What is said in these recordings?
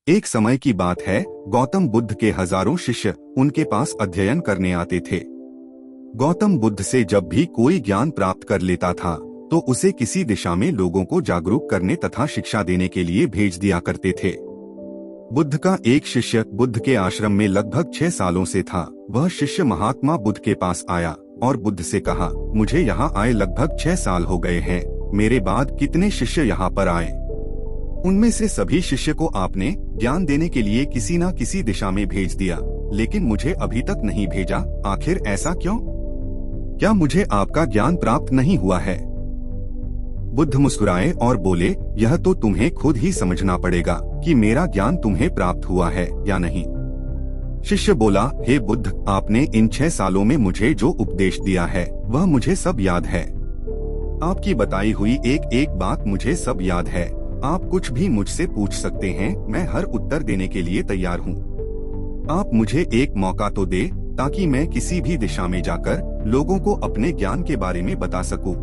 एक समय की बात है, गौतम बुद्ध के हजारों शिष्य उनके पास अध्ययन करने आते थे। गौतम बुद्ध से जब भी कोई ज्ञान प्राप्त कर लेता था तो उसे किसी दिशा में लोगों को जागरूक करने तथा शिक्षा देने के लिए भेज दिया करते थे। बुद्ध का एक शिष्य बुद्ध के आश्रम में लगभग 6 सालों से था। वह शिष्य महात्मा बुद्ध के पास आया और बुद्ध से कहा, मुझे यहाँ आए लगभग 6 साल हो गए हैं। मेरे बाद कितने शिष्य यहाँ पर आए, उनमें से सभी शिष्य को आपने ज्ञान देने के लिए किसी न किसी दिशा में भेज दिया, लेकिन मुझे अभी तक नहीं भेजा। आखिर ऐसा क्यों? क्या मुझे आपका ज्ञान प्राप्त नहीं हुआ है? बुद्ध मुस्कुराए और बोले, यह तो तुम्हें खुद ही समझना पड़ेगा कि मेरा ज्ञान तुम्हें प्राप्त हुआ है या नहीं। शिष्य बोला, हे बुद्ध, आपने इन 6 सालों में मुझे जो उपदेश दिया है वह मुझे सब याद है। आपकी बताई हुई एक एक बात मुझे सब याद है। आप कुछ भी मुझसे पूछ सकते हैं, मैं हर उत्तर देने के लिए तैयार हूँ। आप मुझे एक मौका तो दे ताकि मैं किसी भी दिशा में जाकर लोगों को अपने ज्ञान के बारे में बता सकूं।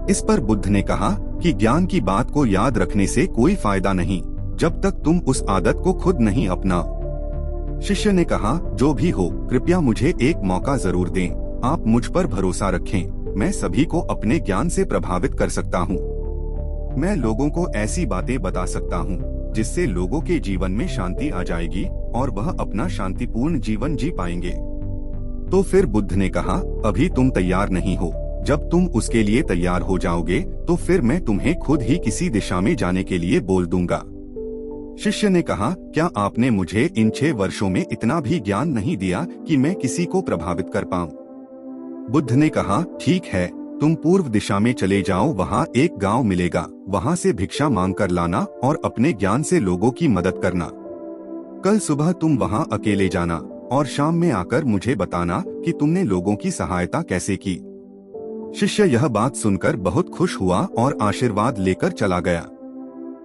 इस पर बुद्ध ने कहा कि ज्ञान की बात को याद रखने से कोई फायदा नहीं जब तक तुम उस आदत को खुद नहीं अपनाओ। शिष्य ने कहा, जो भी हो, कृपया मुझे एक मौका जरूर दें। आप मुझ पर भरोसा रखें, मैं सभी को अपने ज्ञान से प्रभावित कर सकता हूँ। मैं लोगों को ऐसी बातें बता सकता हूँ जिससे लोगों के जीवन में शांति आ जाएगी और वह अपना शांतिपूर्ण जीवन जी पाएंगे। तो फिर बुद्ध ने कहा, अभी तुम तैयार नहीं हो। जब तुम उसके लिए तैयार हो जाओगे तो फिर मैं तुम्हें खुद ही किसी दिशा में जाने के लिए बोल दूंगा। शिष्य ने कहा, क्या आपने मुझे इन 6 वर्षों में इतना भी ज्ञान नहीं दिया कि मैं किसी को प्रभावित कर पाऊं? बुद्ध ने कहा, ठीक है, तुम पूर्व दिशा में चले जाओ, वहाँ एक गांव मिलेगा, वहाँ से भिक्षा मांग कर लाना और अपने ज्ञान से लोगों की मदद करना। कल सुबह तुम वहाँ अकेले जाना और शाम में आकर मुझे बताना कि तुमने लोगों की सहायता कैसे की। शिष्य यह बात सुनकर बहुत खुश हुआ और आशीर्वाद लेकर चला गया।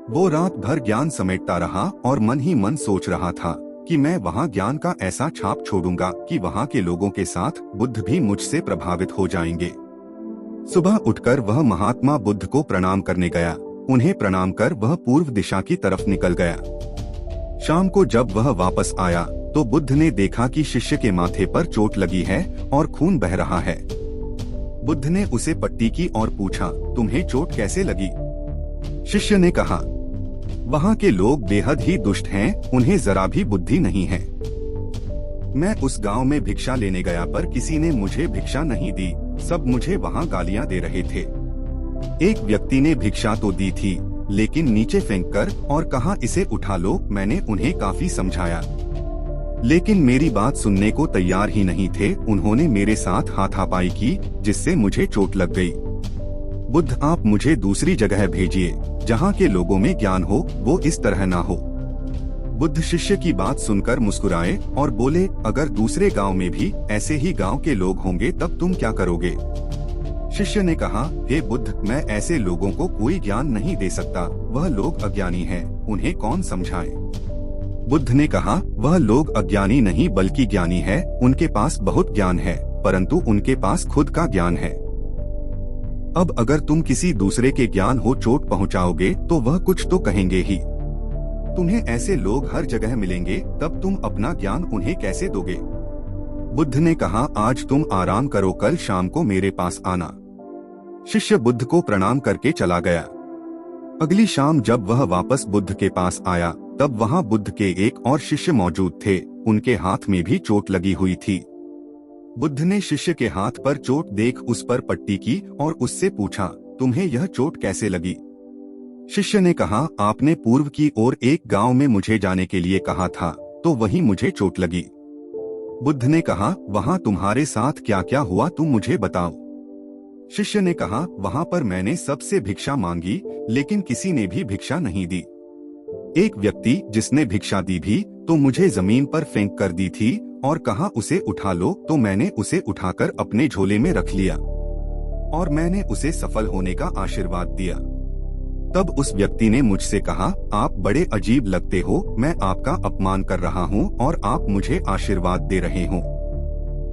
वो रात भर ज्ञान समेटता रहा और मन ही मन सोच रहा था कि मैं वहाँ ज्ञान का ऐसा छाप छोड़ूंगा कि वहाँ के लोगों के साथ बुद्ध भी मुझसे प्रभावित हो जाएंगे। सुबह उठकर वह महात्मा बुद्ध को प्रणाम करने गया। उन्हें प्रणाम कर वह पूर्व दिशा की तरफ निकल गया। शाम को जब वह वापस आया तो बुद्ध ने देखा कि शिष्य के माथे पर चोट लगी है और खून बह रहा है। बुद्ध ने उसे पट्टी की और पूछा, तुम्हें चोट कैसे लगी? शिष्य ने कहा, वहाँ के लोग बेहद ही दुष्ट हैं, उन्हें जरा भी बुद्धि नहीं है। मैं उस गांव में भिक्षा लेने गया पर किसी ने मुझे भिक्षा नहीं दी, सब मुझे वहाँ गालियाँ दे रहे थे। एक व्यक्ति ने भिक्षा तो दी थी लेकिन नीचे फेंक कर और कहा, इसे उठा लो। मैंने उन्हें काफी समझाया लेकिन मेरी बात सुनने को तैयार ही नहीं थे। उन्होंने मेरे साथ हाथापाई की जिससे मुझे चोट लग गई। बुद्ध, आप मुझे दूसरी जगह भेजिए जहाँ के लोगों में ज्ञान हो, वो इस तरह ना हो। बुद्ध शिष्य की बात सुनकर मुस्कुराए और बोले, अगर दूसरे गांव में भी ऐसे ही गांव के लोग होंगे तब तुम क्या करोगे? शिष्य ने कहा, हे बुद्ध, मैं ऐसे लोगों को कोई ज्ञान नहीं दे सकता। वह लोग अज्ञानी हैं, उन्हें कौन समझाए? बुद्ध ने कहा, वह लोग अज्ञानी नहीं बल्कि ज्ञानी है। उनके पास बहुत ज्ञान है परंतु उनके पास खुद का ज्ञान है। अब अगर तुम किसी दूसरे के ज्ञान हो चोट पहुँचाओगे तो वह कुछ तो कहेंगे ही। तुम्हें ऐसे लोग हर जगह मिलेंगे, तब तुम अपना ज्ञान उन्हें कैसे दोगे? बुद्ध ने कहा, आज तुम आराम करो, कल शाम को मेरे पास आना। शिष्य बुद्ध को प्रणाम करके चला गया। अगली शाम जब वह वापस बुद्ध के पास आया तब वहाँ बुद्ध के एक और शिष्य मौजूद थे। उनके हाथ में भी चोट लगी हुई थी। बुद्ध ने शिष्य के हाथ पर चोट देख उस पर पट्टी की और उससे पूछा, तुम्हें यह चोट कैसे लगी? शिष्य ने कहा, आपने पूर्व की ओर एक गांव में मुझे जाने के लिए कहा था तो वहीं मुझे चोट लगी। बुद्ध ने कहा, वहां तुम्हारे साथ क्या क्या हुआ तुम मुझे बताओ। शिष्य ने कहा, वहां पर मैंने सबसे भिक्षा मांगी लेकिन किसी ने भी भिक्षा नहीं दी। एक व्यक्ति जिसने भिक्षा दी भी तो मुझे जमीन पर फेंक कर दी थी और कहा, उसे उठा लो, तो मैंने उसे उठाकर अपने झोले में रख लिया और मैंने उसे सफल होने का आशीर्वाद दिया। तब उस व्यक्ति ने मुझसे कहा, आप बड़े अजीब लगते हो, मैं आपका अपमान कर रहा हूँ और आप मुझे आशीर्वाद दे रहे हो।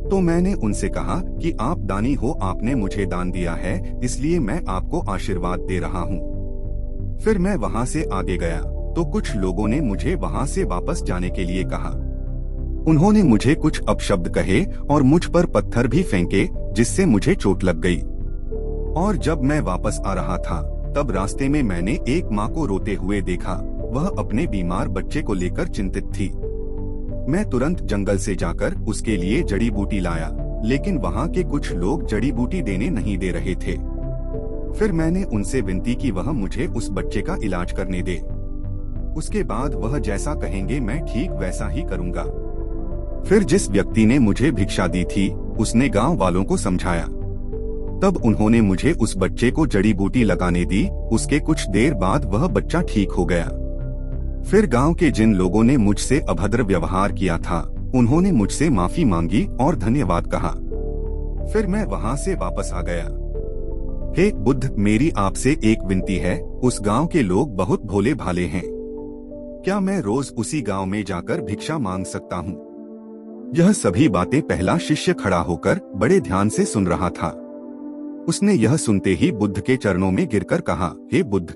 तो मैंने उनसे कहा कि आप दानी हो, आपने मुझे दान दिया है इसलिए मैं आपको आशीर्वाद दे रहा हूँ। फिर मैं वहाँ से आगे गया। तो कुछ लोगों ने मुझे वहां से वापस जाने के लिए कहा। उन्होंने मुझे कुछ अपशब्द कहे और मुझ पर पत्थर भी फेंके, जिससे मुझे चोट लग गई। और जब मैं वापस आ रहा था तब रास्ते में मैंने एक माँ को रोते हुए देखा। वह अपने बीमार बच्चे को लेकर चिंतित थी। मैं तुरंत जंगल से जाकर उसके लिए जड़ी बूटी लाया, लेकिन वहाँ के कुछ लोग जड़ी बूटी देने नहीं दे रहे थे। फिर मैंने उनसे विनती की वह मुझे उस बच्चे का इलाज करने दे। उसके बाद वह जैसा कहेंगे मैं ठीक वैसा ही करूँगा। फिर जिस व्यक्ति ने मुझे भिक्षा दी थी उसने गांव वालों को समझाया। तब उन्होंने मुझे उस बच्चे को जड़ी बूटी लगाने दी। उसके कुछ देर बाद वह बच्चा ठीक हो गया। फिर गांव के जिन लोगों ने मुझसे अभद्र व्यवहार किया था उन्होंने मुझसे माफी मांगी और धन्यवाद कहा। फिर मैं वहां से वापस आ गया। हे बुद्ध, मेरी आपसे एक विनती है। उस गांव के लोग बहुत भोले भाले हैं। क्या मैं रोज उसी गांव में जाकर भिक्षा मांग सकता हूँ? यह सभी बातें पहला शिष्य खड़ा होकर बड़े ध्यान से सुन रहा था। उसने यह सुनते ही बुद्ध के चरणों में गिरकर कहा, हे बुद्ध,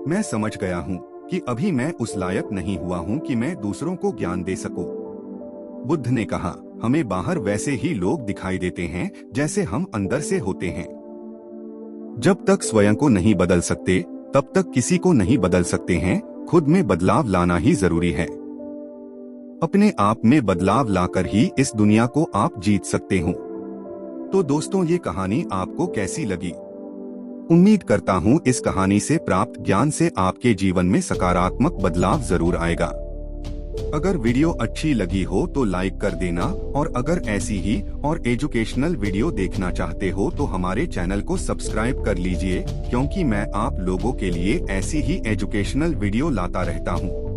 मैं समझ गया हूँ कि अभी मैं उस लायक नहीं हुआ हूँ कि मैं दूसरों को ज्ञान दे सकूं। बुद्ध ने कहा, हमें बाहर वैसे ही लोग दिखाई देते हैं जैसे हम अंदर से होते हैं। जब तक स्वयं को नहीं बदल सकते तब तक किसी को नहीं बदल सकते हैं। खुद में बदलाव लाना ही जरूरी है। अपने आप में बदलाव लाकर ही इस दुनिया को आप जीत सकते हो। तो दोस्तों, ये कहानी आपको कैसी लगी? उम्मीद करता हूँ इस कहानी से प्राप्त ज्ञान से आपके जीवन में सकारात्मक बदलाव जरूर आएगा। अगर वीडियो अच्छी लगी हो तो लाइक कर देना, और अगर ऐसी ही और एजुकेशनल वीडियो देखना चाहते हो तो हमारे चैनल को सब्सक्राइब कर लीजिए, क्योंकि मैं आप लोगों के लिए ऐसी ही एजुकेशनल वीडियो लाता रहता हूँ।